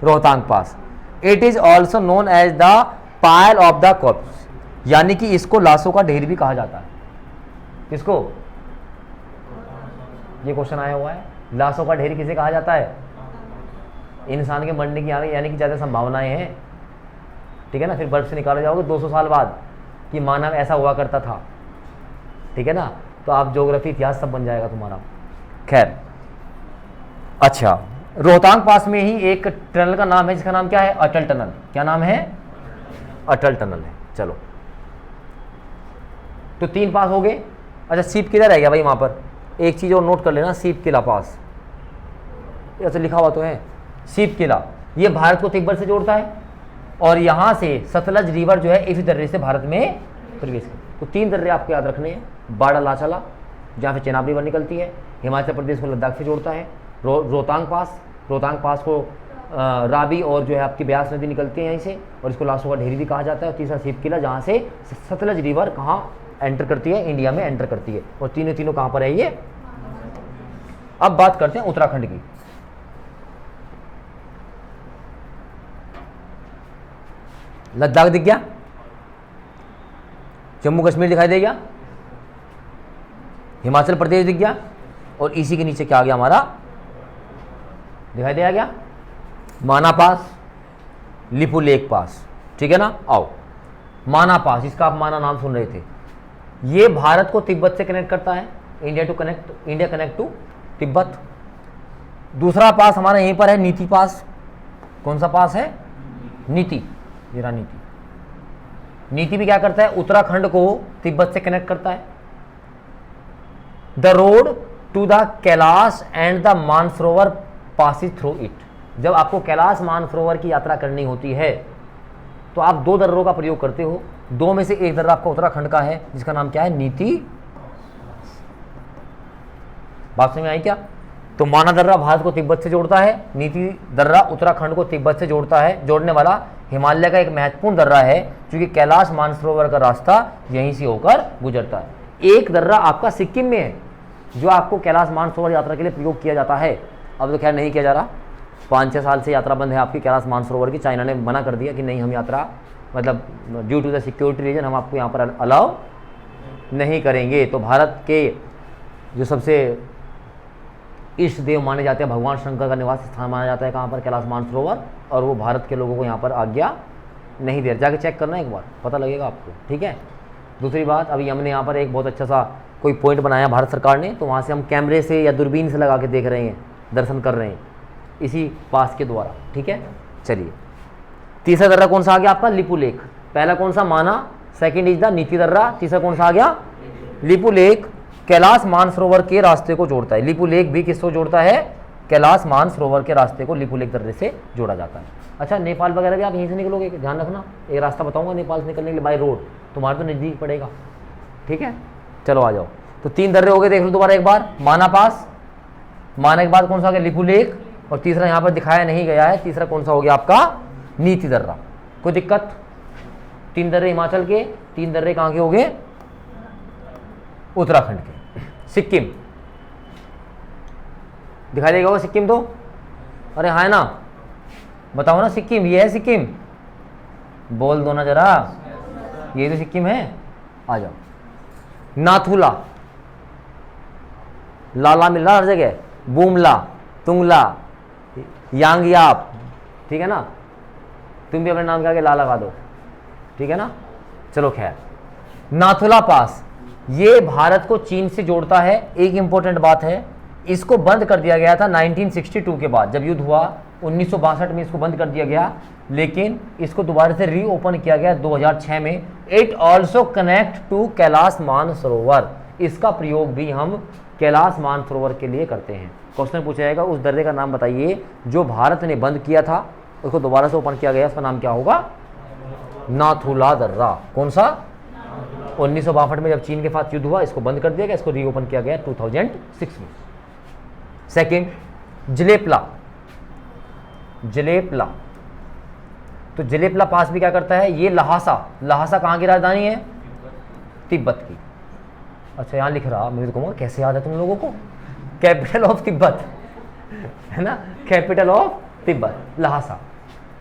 Rohtang pass. It is also known as the pile of the corpses, यानी कि इसको लाशों का ढेर भी कहा जाता है। किसको? ये क्वेश्चन आया हुआ है, लाशों का ढेर किसे कहा जाता है? इंसान के मरने की यानी कि ज़्यादा संभावनाएं हैं, ठीक है ना? फिर बर्फ से निकाले जाओगे 200 साल बाद कि मानव ऐसा हुआ करता था, ठीक है ना? तो आप ज्योग्राफी, इतिहास सब बन जाएगा तुम्हारा। खैर, अच्छा, रोहतांग पास में ही एक टनल का नाम है जिसका नाम क्या है? अटल टनल। क्या नाम है? अटल टनल है। चलो, तो 3 पास हो गए। अच्छा, सीप किधर रह गया भाई? वहां पर एक चीज और नोट कर लेना, सीप किला पास, ऐसे लिखा हुआ तो है सीप किला। ये भारत को तिब्बत से जोड़ता है, और यहां से सतलज रिवर जो है इसी दर्रे से भारत में प्रवेश करती। तो 3 दर्रे आपको याद रखने हैं। बाड़ा लाचाला जहाँ से चेनाब रिवर निकलती है, हिमाचल प्रदेश को लद्दाख से जोड़ता है। रोहतांग पास को रावी और जो है आपकी ब्यास नदी निकलती है यहीं से, और इसको लाशों का ढेरी भी कहा जाता है। और तीसरा सीप किला, जहाँ से सतलज रिवर कहाँ एंटर करती है? इंडिया में एंटर करती है। और तीनों कहाँ पर है ये? अब बात करते हैं उत्तराखंड की। लद्दाख दिख गया, जम्मू कश्मीर दिखाई दे गया, हिमाचल प्रदेश दिख गया, और इसी के नीचे क्या आ गया हमारा? दिखाई दिया गया माना पास, लिपू लेक पास, ठीक है ना? आओ, माना पास, इसका आप माना नाम सुन रहे थे, ये भारत को तिब्बत से कनेक्ट करता है। India connect to Tibet. दूसरा पास हमारा यहीं पर है, नीति पास। कौन सा पास है? नीति। ये रहा नीति। नीति भी क्या करता है? उत्तराखंड को तिब्बत से कनेक्ट करता है। The road to the Kailash and the Mansarovar passes through it. जब आपको कैलाश मानसरोवर की यात्रा करनी होती है तो आप 2 दर्रों का प्रयोग करते हो। 2 में से एक दर्रा आपका उत्तराखंड का है, जिसका नाम क्या है? नीति। बात समझ में आई क्या? तो माना दर्रा भारत को तिब्बत से जोड़ता है, नीति दर्रा उत्तराखंड को तिब्बत से जोड़ता है। जोड़ने वाला हिमालय का एक महत्वपूर्ण दर्रा है, क्योंकि कैलाश मानसरोवर का रास्ता यहीं से होकर गुजरता है। एक दर्रा आपका सिक्किम में है, जो आपको कैलाश मानसरोवर यात्रा के लिए प्रयोग किया जाता है। अब तो खैर नहीं किया जा रहा, 5-6 साल से यात्रा बंद है आपकी कैलाश मानसरोवर की। चाइना ने मना कर दिया कि नहीं, हम यात्रा, मतलब due to the security reason, हम आपको यहाँ पर अलाउ नहीं करेंगे। तो भारत के जो सबसे इष्ट देव माने जाते हैं, भगवान शंकर का निवास स्थान माना जाता है कहाँ पर? कैलाश मानसरोवर। और वो भारत के लोगों को यहाँ पर आज्ञा नहीं दे रहे। जाके चेक करना एक बार, पता लगेगा आपको, ठीक है? दूसरी बात, अभी हमने यहाँ पर एक बहुत अच्छा सा कोई पॉइंट बनाया भारत सरकार ने, तो वहाँ से हम कैमरे से या दूरबीन से लगा के देख रहे हैं, दर्शन कर रहे हैं इसी पास के द्वारा, ठीक है? चलिए, तीसरा दर्रा कौन सा आ गया आपका? लिपू लेक। पहला कौन सा? माना। सेकंड इज द नीति दर्रा। तीसरा कौन सा आ गया? लिपू लेक। कैलाश मानसरोवर के रास्ते को जोड़ता है। लिपू लेक भी किसको जोड़ता है? कैलाश मानसरोवर के रास्ते को लिपू लेक दर्रे से जोड़ा जाता है। अच्छा, नेपाल वगैरह भी आप यहीं से निकलोगे, ध्यान रखना, एक रास्ता बताऊंगा नेपाल से निकलने के लिए बाय रोड, तुम्हारे तो नज़दीक पड़ेगा, ठीक है। चलो आ जाओ, तो 3 दर्रे हो गए, देख लो दोबारा एक बार। माना पास, माना के बाद कौन सा हो गया? लिपू लेक, और तीसरा यहाँ पर दिखाया नहीं गया है, तीसरा कौन सा हो गया आपका? नीति दर्रा। कोई दिक्कत? 3 दर्रे हिमाचल के, 3 दर्रे कहाँ के हो गए? उत्तराखंड के। सिक्किम दिखाई देगा वो सिक्किम तो? अरे हाँ ना, बताओ ना सिक्किम, ये है सिक्किम, बोल दो ना जरा, ये तो सिक्किम है। आ जाओ, नाथुला, लाला मिल रहा हर जगह, बूमला, तुंगला, यांगयाप, ठीक है ना, तुम भी अपने नाम के आगे ला लगा दो, ठीक है ना। चलो खैर, नाथुला पास ये भारत को चीन से जोड़ता है। एक इंपॉर्टेंट बात है, इसको बंद कर दिया गया था 1962 के बाद, जब युद्ध हुआ 1962 में इसको बंद कर दिया गया, लेकिन इसको दोबारा से रीओपन किया गया 2006 में। It also connect to Kailash Mansarovar, इसका प्रयोग भी हम कैलाश मानसरोवर के लिए करते हैं। क्वेश्चन पूछा जाएगा उस दर्रे का नाम बताइए जो भारत ने बंद किया था, उसको दोबारा से ओपन किया गया, उसका नाम क्या होगा? नाथुला दर्रा। कौन सा? 1962 में जब चीन के साथ युद्ध हुआ, इसको बंद कर दिया गया, इसको रीओपन किया गया 2006 में। सेकंड, जलेपला, जलेपला, तो जलेपला पास भी क्या करता है? ये लहासा, लहासा कहाँ की राजधानी है? तिब्बत की। अच्छा यहाँ लिख रहा, मैं तो कहूँगा कैसे याद है तुम लोगों को? कैपिटल ऑफ तिब्बत है ना, कैपिटल ऑफ तिब्बत। लहासा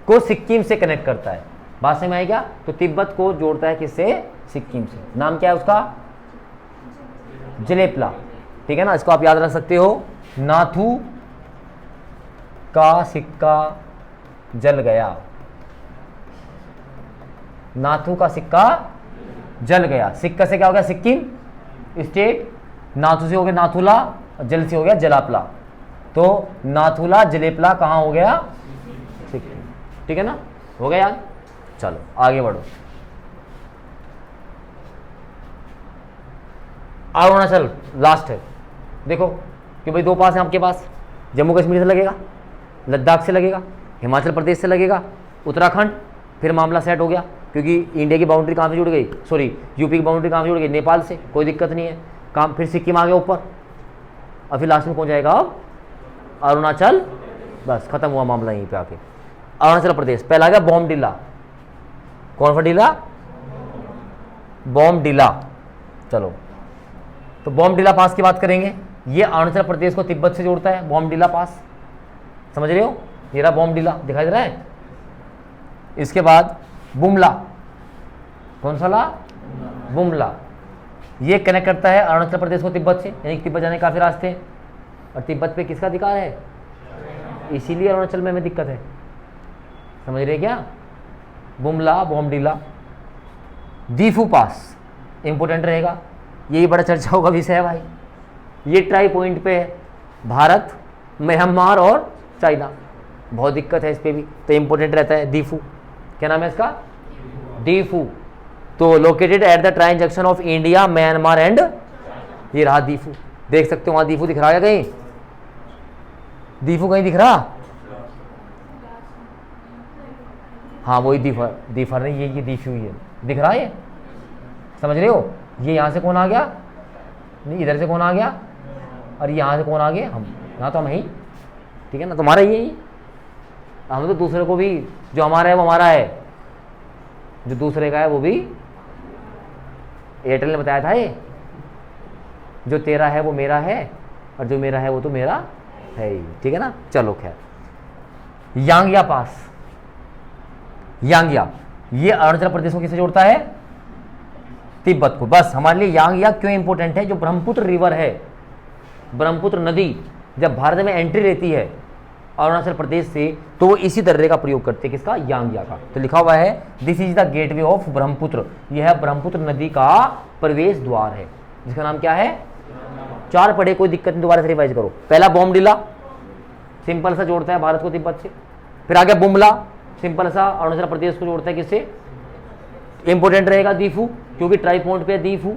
को सिक्किम से कनेक्ट करता है, बात समझ में आई क्या? तो तिब्बत को जोड़ता है किससे? सिक्किम से। नाम क्या है उसका? जलेपला, ठीक है ना, इसको आप याद रख सकते हो। नाथू का सिक्का जल गया, नाथू का सिक्का जल गया। सिक्का से क्या हो गया? सिक्किम स्टेट, नाथू से हो गया नाथुला, जल से हो गया जलापला, तो नाथुला जलेपला कहाँ हो गया? सिक्किम, ठीक है ना, हो गया याद। चलो आगे बढ़ो। अरुणाचल लास्ट है, देखो कि भाई 2 पास है आपके पास, जम्मू कश्मीर से लगेगा, लद्दाख से लगेगा, हिमाचल प्रदेश से लगेगा, उत्तराखंड, फिर मामला सेट हो गया, क्योंकि इंडिया की बाउंड्री कहाँ से जुड़ गई? सॉरी, यूपी की बाउंड्री कहाँ से जुड़ गई? नेपाल से, कोई दिक्कत नहीं है काम। फिर सिक्किम आ गया ऊपर, और फिर लास्ट में कौन जाएगा? अब अरुणाचल, बस खत्म हुआ मामला यहीं पे आके। अरुणाचल प्रदेश पहला आ गया बॉमडिला, कौन सा डिला? बॉमडिला। चलो, तो बॉमडिला पास की बात करेंगे, ये अरुणाचल प्रदेश को तिब्बत से जोड़ता है, बॉमडिला पास, समझ रहे हो? ये रहा बॉमडिला, दिखाई दे रहा है। इसके बाद बुमला, कौन सा ला? बुमला, ये कनेक्ट करता है अरुणाचल प्रदेश को तिब्बत से, यानी तिब्बत जाने के काफी रास्ते हैं, और तिब्बत पे किसका अधिकार है? इसीलिए अरुणाचल में हमें दिक्कत है, समझ रहे क्या? बुमला, बॉमडिला। दीफू पास इंपोर्टेंट रहेगा, यही बड़ा चर्चा होगा विषय है भाई। ये ट्राई पॉइंट पे है, भारत, म्यांमार और चाइना, बहुत दिक्कत है इस पे भी, तो इंपोर्टेंट रहता है। दीफू, क्या नाम है इसका? दीफू। तो located at the tri junction of India, Myanmar and, ये रहा दीफू, देख सकते हो वहां दीफू दिख रहा है कहीं? दीफू कहीं दिख रहा? हाँ वही दीफर, दीफर नहीं, ये दीफू ही है, दिख रहा है ये, समझ रहे हो? ये यहाँ से कौन आ गया? नहीं, इधर से कौन आ गया? और यहाँ से कौन आ गए? हम, यहाँ तो हम ही, ठीक है ना, तुम्हारा ये ही, हम तो दूसरे को भी, जो हमारा है वो हमारा है, जो दूसरे का है वो भी। एयरटेल ने बताया था ये, जो तेरा है वो मेरा है, और जो मेरा है वो तो मेरा है ही, ठीक है ना। चलो खैर, यांगया पास, यांगया, ये अरुणाचल प्रदेश को किससे जोड़ता है? तिब्बत को। बस हमारे लिए यांगया क्यों इंपॉर्टेंट है? जो ब्रह्मपुत्र रिवर है, ब्रह्मपुत्र नदी जब भारत में एंट्री लेती है अरुणाचल प्रदेश से, तो वो इसी दर्रे का प्रयोग करते हैं, किसका? यांगया का। तो लिखा हुआ है this is the gateway of Brahmaputra, यह है ब्रह्मपुत्र नदी का प्रवेश द्वार है, जिसका नाम क्या है? 4 पढ़े, कोई दिक्कत नहीं, दोबारा से रिवाइज करो। पहला बॉमडिला, सिंपल सा जोड़ता है भारत को तिब्बत से। फिर आ गया बुमला, सिंपल सा अरुणाचल प्रदेश को जोड़ता है किससे? इंपोर्टेंट रहेगा दीफू, क्योंकि ट्राई पॉइंट पे दीफू।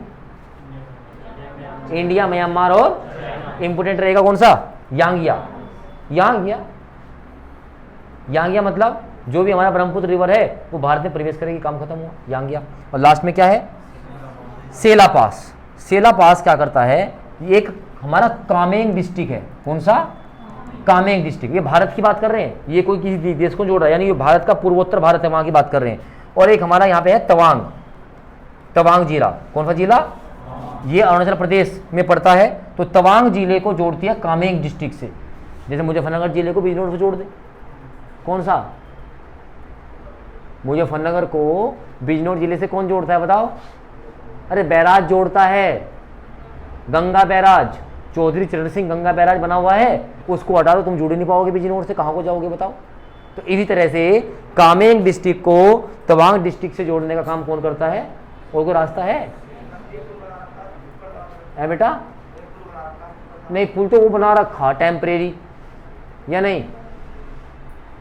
इंडिया, म्यांमार और इम्पोर्टेंट रहेगा कौन सा, यांगिया। यांगिया, यांगिया मतलब जो भी हमारा ब्रह्मपुत्र रिवर है वो भारत में प्रवेश करेगी, काम खत्म हुआ, यांगिया। और लास्ट में क्या है, सेला पास। सेला पास क्या करता है, ये एक हमारा कामेंग डिस्ट्रिक्ट है, कौन सा, कामेंग डिस्ट्रिक्ट। ये भारत की बात कर रहे हैं, ये कोई किसी देश को जोड़ रहा है, यानी ये भारत का पूर्वोत्तर भारत है, वहां की बात कर रहे हैं। और एक हमारा यहाँ पे है तवांग, तवांग जिला, कौन सा जिला, ये अरुणाचल प्रदेश में पड़ता है। तो तवांग जिले को जोड़ती है कामेंग डिस्ट्रिक्ट से, जैसे मुजफ्फरनगर जिले को बिजनौर से जोड़ दे, कौन सा, मुजफ्फरनगर को बिजनौर जिले से कौन जोड़ता है बताओ, अरे बैराज जोड़ता है, गंगा बैराज, चौधरी चरण सिंह गंगा बैराज बना हुआ है, उसको हटा दो, तुम जुड़ ही नहीं पाओगे बिजनौर से, कहाँ को जाओगे बताओ। तो इसी तरह से कामेंग डिस्ट्रिक्ट को तवांग डिस्ट्रिक्ट से जोड़ने का काम कौन करता है, और कोई रास्ता है बेटा, नहीं पुल तो वो बना रखा टेम्परेरी, या नहीं,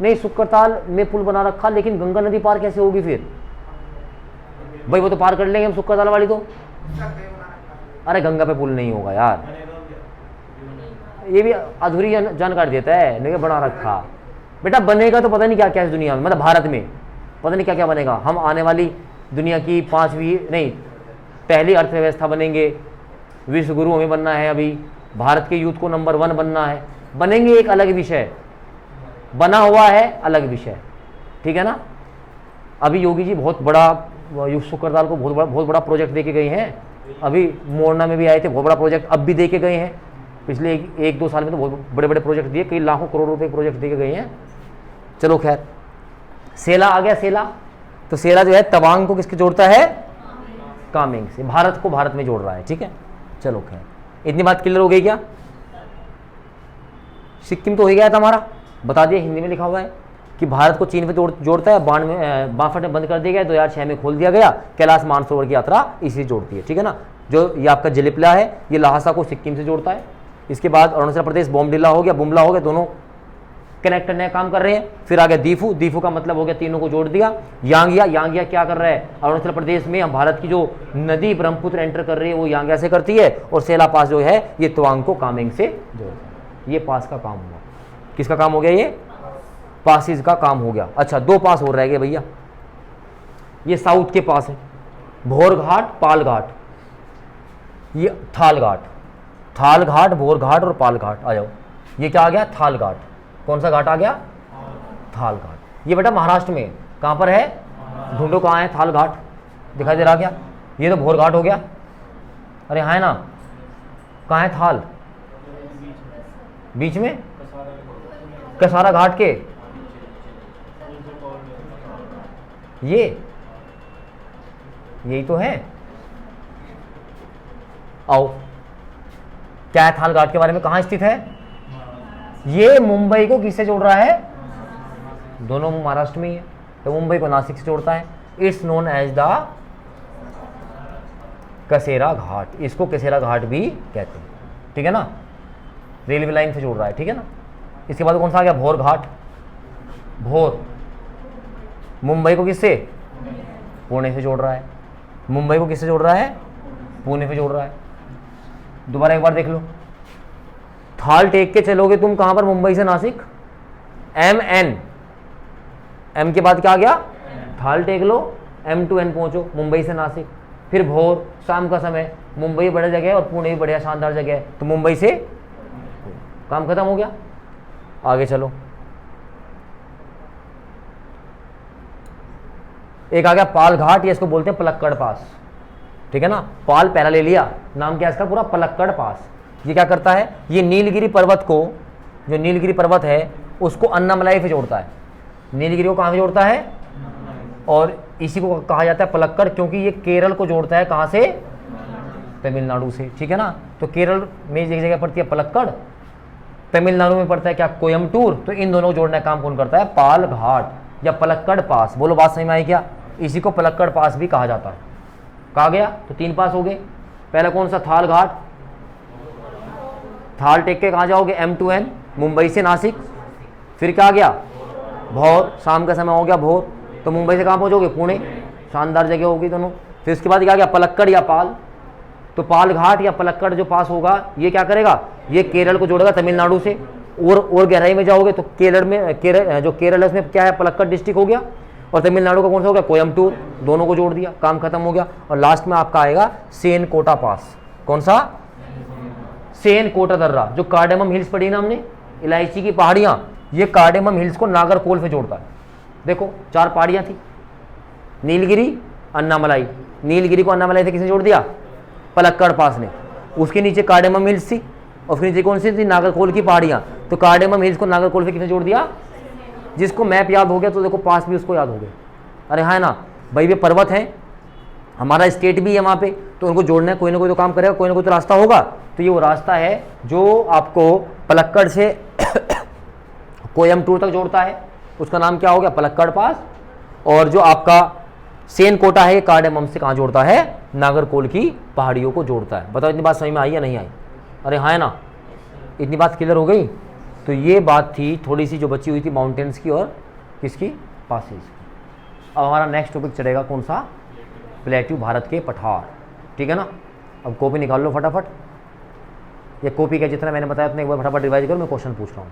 नहीं सुक्करताल में पुल बना रखा, लेकिन गंगा नदी पार कैसे होगी फिर भाई, वो तो पार कर लेंगे हम सुक्करताल वाली तो, अरे गंगा पे पुल नहीं होगा यार, ये भी अधूरी जानकारी देता है, नहीं बना रखा बेटा, बनेगा तो पता नहीं क्या क्या है दुनिया में, मतलब भारत में पता नहीं क्या क्या बनेगा। हम आने वाली दुनिया की 5वीं नहीं पहली अर्थव्यवस्था बनेंगे, विश्व गुरु हमें बनना है, अभी भारत के यूथ को नंबर 1 बनना है, बनेंगे एक अलग विषय, बना हुआ है अलग विषय, ठीक है ना। अभी योगी जी बहुत बड़ा सुक्करताल को बहुत बड़ा प्रोजेक्ट दे के गए हैं, अभी मोरना में भी आए थे, बहुत बड़ा प्रोजेक्ट अब भी दे के गए हैं, पिछले 1-2 साल में तो बहुत बड़े बड़े प्रोजेक्ट दिए, कई लाखों करोड़ रुपए के प्रोजेक्ट दे के गए हैं। चलो खैर, सेला आ गया, सेला, तो सेला जो है तवांग को किसके जोड़ता है, कामेंग से, भारत को भारत में जोड़ रहा है, ठीक है। चलो खैर, इतनी बात क्लियर हो गई क्या, सिक्किम तो हो गया था हमारा, बता दिया, हिंदी में लिखा हुआ है कि भारत को चीन पे जोड़ता है, 62 में बंद कर दिया गया, 2006 में खोल दिया गया, कैलाश मानसरोवर की यात्रा इसी जोड़ती है, ठीक है ना। जो ये आपका जलिपला है, ये लहासा को सिक्किम से जोड़ता है। इसके बाद अरुणाचल प्रदेश बोमडिला हो गया, बुमला हो गया, दोनों कनेक्ट करने का काम कर रहे हैं। फिर आ गया दीफू, दीफू का मतलब हो गया तीनों को जोड़ दिया। यांगिया, यांगिया क्या कर रहा है, अरुणाचल प्रदेश में भारत की जो नदी ब्रह्मपुत्र एंटर कर रही है वो यांगिया से करती है, और सेला पास जो है ये तवांग को कामेंग से जोड़ता है। ये पास का काम हुआ, किसका काम हो गया, ये पासिस का काम हो गया। अच्छा, 2 पास और रह गए भैया, ये साउथ के पास है, भोर घाट, पाल घाट, ये थाल घाट, थाल घाट, भोर घाट और पाल घाट। आ जाओ, ये क्या आ गया, थाल घाट, कौन सा घाट आ गया, थाल घाट। ये बेटा महाराष्ट्र में कहाँ पर है, ढूंढो कहाँ है थाल घाट, दिखाई दे रहा क्या, ये तो भोर घाट हो गया, अरे हाँ है ना, कहाँ है थाल, बीच में, कसारा घाट के, ये यही तो है। आओ, क्या है थाल घाट के बारे में, कहाँ स्थित है, ये मुंबई को किससे जोड़ रहा है, दोनों महाराष्ट्र में ही है, तो मुंबई को नासिक से जोड़ता है। इट्स नोन एज द कसेरा घाट, इसको कसेरा घाट भी कहते हैं, ठीक है ना, रेलवे लाइन से जोड़ रहा है, ठीक है ना। इसके बाद कौन सा आ गया, भोर घाट, भोर मुंबई को किससे, पुणे से जोड़ रहा है, मुंबई को किससे जोड़ रहा है, पुणे से जोड़ रहा है। दोबारा एक बार देख लो, थाल टेक के चलोगे तुम कहां पर, मुंबई से नासिक, MN, M के बाद क्या आ गया, थाल टेक लो, M to N पहुंचो, मुंबई से नासिक। फिर भोर, शाम का समय, मुंबई बढ़िया जगह है और पुणे भी बढ़िया शानदार जगह है, तो मुंबई से काम खत्म हो गया। आगे चलो, एक आ गया पाल घाट, ये इसको बोलते हैं पलक्कड़ पास, ठीक है ना, पाल पहला ले लिया, नाम क्या है इसका पूरा, पलक्कड़ पास। ये क्या करता है, ये नीलगिरी पर्वत को, जो नीलगिरी पर्वत है उसको अन्नामलाई से जोड़ता है, नीलगिरी को कहाँ से जोड़ता है, और इसी को कहा जाता है पलक्कड़, क्योंकि ये केरल को जोड़ता है, कहाँ से, तमिलनाडु से, ठीक है ना। तो केरल में एक जगह पड़ती है पलक्कड़, तमिलनाडु में पड़ता है क्या, कोयम्बटूर, तो इन दोनों को जोड़ने का काम कौन करता है, पाल घाट या पलक्कड़ पास। बोलो बात समझ में आई क्या, इसी को पलक्कड़ पास भी कहा जाता है। कहा गया, तो 3 पास हो गए। पहला कौन सा, थाल घाट, थाल टेक के कहाँ जाओगे, M to N, मुंबई से नासिक। फिर क्या आ गया, भोर, शाम का समय हो गया भोर, तो मुंबई से कहाँ पहुँचोगे, पुणे, शानदार जगह होगी दोनों। फिर उसके बाद क्या आ गया, पलक्कड़ या पाल, तो पालघाट या पलक्कड़ जो पास होगा ये क्या करेगा, ये केरल को जोड़ेगा तमिलनाडु से। और गहराई में जाओगे तो केरल में जो केरल है उसमें क्या है, पलक्कड़ डिस्ट्रिक्ट हो गया, और तमिलनाडु का कौन सा हो गया, कोयम्बटूर। दोनों को जोड़ दिया, काम खत्म हो गया। और लास्ट में आपका आएगा सेन कोटा पास। कौन सा, सेन कोटा दर्रा, जो कार्डेमम हिल्स पढ़ी ना हमने, इलायची की पहाड़ियां, ये कार्डेमम हिल्स को नागरकोल से जोड़ता है। देखो 4 पहाड़ियां थी, नीलगिरी, अन्नामलाई। नीलगिरी को अन्नामलाई से किसने जोड़ दिया, पलक्कड़ पास ने। उसके नीचे कार्डेमम हिल्स थी, और उसके नीचे कौन सी थी, नागरकोल की पहाड़ियां। तो कार्डेमम हिल्स को नागरकोल से किसने जोड़ दिया, जिसको मैप याद हो गया तो देखो पास भी उसको याद हो गए। अरे हाँ ना भाई, वे पर्वत हैं, हमारा स्टेट भी है वहाँ पे, तो उनको जोड़ना है, कोई ना कोई तो काम करेगा, कोई ना कोई तो रास्ता होगा। तो ये वो रास्ता है जो आपको पलक्कड़ से कोयम्बटूर तक जोड़ता है, उसका नाम क्या हो गया, पलक्कड़ पास। और जो आपका सेन कोटा है, ये कार्डेमम से कहाँ जोड़ता है, नागरकोल की पहाड़ियों को जोड़ता है। बताओ इतनी बात समझ में आई या नहीं आई? अरे हाँ है ना, इतनी बात क्लियर हो गई। तो ये बात थी थोड़ी सी जो बची हुई थी माउंटेन्स की और किसकी, पासेज की। अब हमारा नेक्स्ट टॉपिक चलेगा कौन सा, प्लेट्यू, भारत के पठार। ठीक है ना, अब कॉपी निकाल लो फटाफट। ये कॉपी का जितना मैंने बताया उतना एक बार फटाफट रिवाइज करो, मैं क्वेश्चन पूछ रहा हूँ।